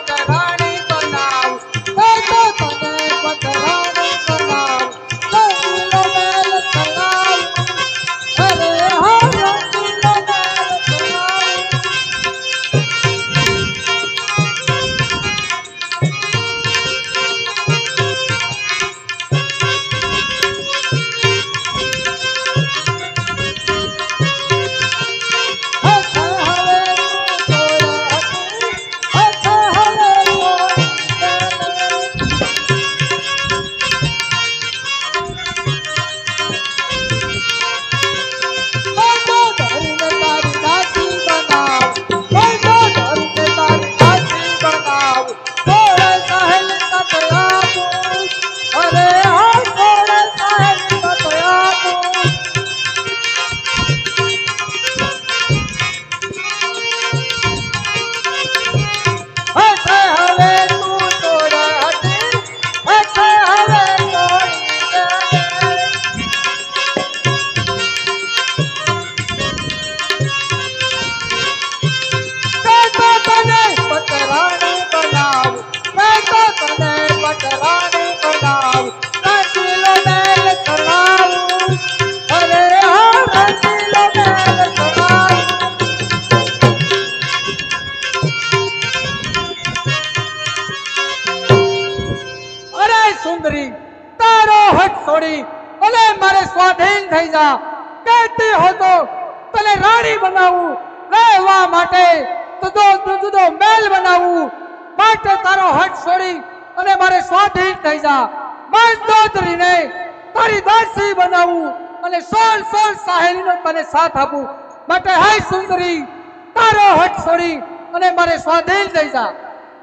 પટરાણી બનાવું મેં તો તને પટરાણી બનાવું રંગીલો મેલ ચલાવું અરે હા રંગીલો મેલ ચલાવું સુંદરી તારો હટ છોડી અને મારે સ્વાધીન થઈ જા કહેતી હો તો તને રાણી બનાવું રહેવા માટે જુદો મહેલ બનાવું માટે તારો હટ છોડી અને મારે સ્વાધીન થઈ જા મંદોદરીને તારી દાસી બનાવું અને 16 સહેલીનો તને સાથ આપું માટે હે સુંદરી તારો હટ છોડી અને મારે સ્વાધીન થઈ જા